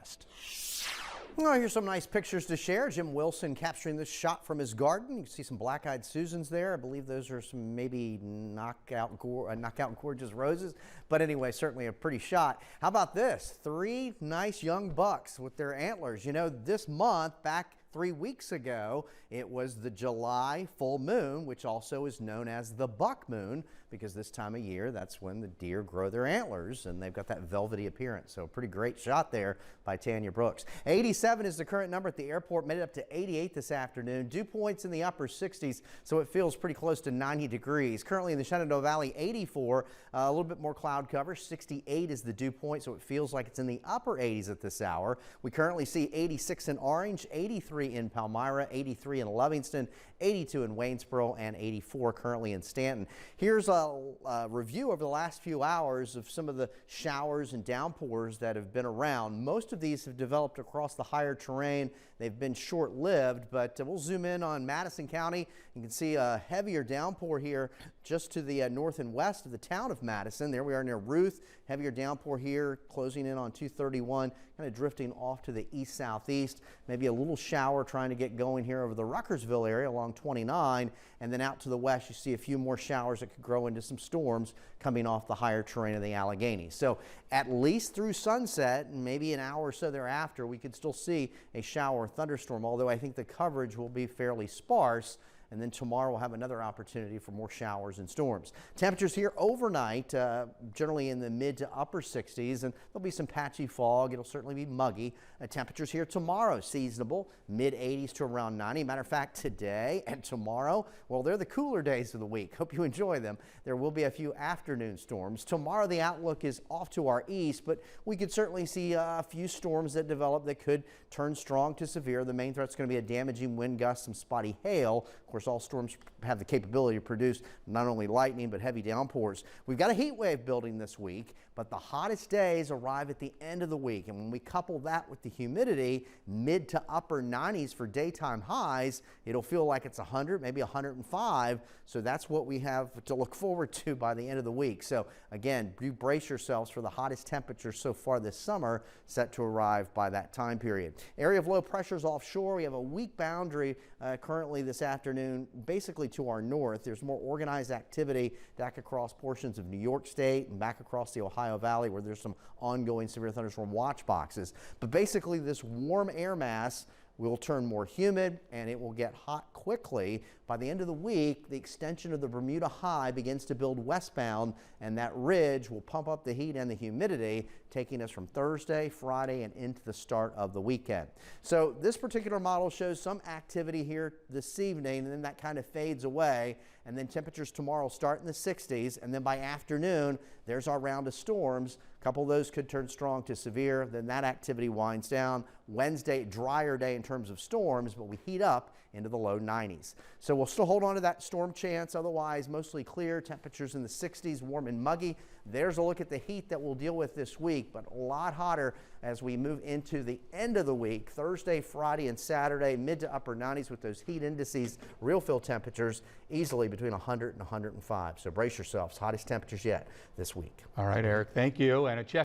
forecast. Well, here's some nice pictures to share. Jim Wilson capturing this shot from his garden. You can see some black-eyed Susans there. I believe those are some maybe knockout gorgeous roses. But anyway, certainly a pretty shot. How about this? 3 nice young bucks with their antlers. You know, this month, back 3 weeks ago, it was the July full moon, which also is known as the buck moon, because this time of year, that's when the deer grow their antlers and they've got that velvety appearance. So a pretty great shot there by Tanya Brooks. 87 is the current number at the airport, made it up to 88 this afternoon. Dew points in the upper 60s, so it feels pretty close to 90 degrees. Currently in the Shenandoah Valley, 84, a little bit more cloud cover. 68 is the dew point, so it feels like it's in the upper 80s at this hour. We currently see 86 in Orange, 83 in Palmyra, 83 in Livingston, 82 in Waynesboro, and 84 currently in Stanton. Here's a review over the last few hours of some of the showers and downpours that have been around. Most of these have developed across the higher terrain. They've been short-lived, but we'll zoom in on Madison County. You can see a heavier downpour here just to the north and west of the town of Madison. There we are near Ruth. Heavier downpour here closing in on 231, kind of drifting off to the east-southeast. Maybe a little shower trying to get going here over the Ruckersville area along 29, and then out to the west you see a few more showers that could grow into some storms coming off the higher terrain of the Alleghenies. So at least through sunset and maybe an hour or so thereafter, we could still see a shower or thunderstorm, although I think the coverage will be fairly sparse. And then tomorrow we'll have another opportunity for more showers and storms. Temperatures here overnight, generally in the mid to upper 60s, and there'll be some patchy fog. It'll certainly be muggy. Temperatures here tomorrow, seasonable, mid 80s to around 90. Matter of fact, today and tomorrow, well, they're the cooler days of the week. Hope you enjoy them. There will be a few afternoon storms. Tomorrow the outlook is off to our east, but we could certainly see a few storms that develop that could turn strong to severe. The main threat's going to be a damaging wind gust, some spotty hail. Of course, all storms have the capability to produce not only lightning but heavy downpours. We've got a heat wave building this week, but the hottest days arrive at the end of the week, and when we couple that with the humidity, mid to upper 90s for daytime highs, it'll feel like it's 100, maybe 105. So that's what we have to look forward to by the end of the week. So again, you brace yourselves for the hottest temperatures so far this summer, set to arrive by that time period. Area of low pressures offshore. We have a weak boundary currently this afternoon, basically to our north. There's more organized activity back across portions of New York State and back across the Ohio Valley, where there's some ongoing severe thunderstorm watch boxes. But basically this warm air mass will turn more humid and it will get hot quickly. By the end of the week, the extension of the Bermuda High begins to build westbound, and that ridge will pump up the heat and the humidity, taking us from Thursday, Friday, and into the start of the weekend. So this particular model shows some activity here this evening, and then that kind of fades away, and then temperatures tomorrow start in the 60s, and then by afternoon, there's our round of storms. A couple of those could turn strong to severe. Then that activity winds down. Wednesday, drier day in terms of storms, but we heat up into the low 90s. So we'll still hold on to that storm chance. Otherwise, mostly clear. Temperatures in the 60s, warm and muggy. There's a look at the heat that we'll deal with this week, but a lot hotter as we move into the end of the week. Thursday, Friday, and Saturday, mid to upper 90s with those heat indices. Real feel temperatures easily between 100 and 105. So brace yourselves. Hottest temperatures yet this week. All right, Eric, thank you. And a check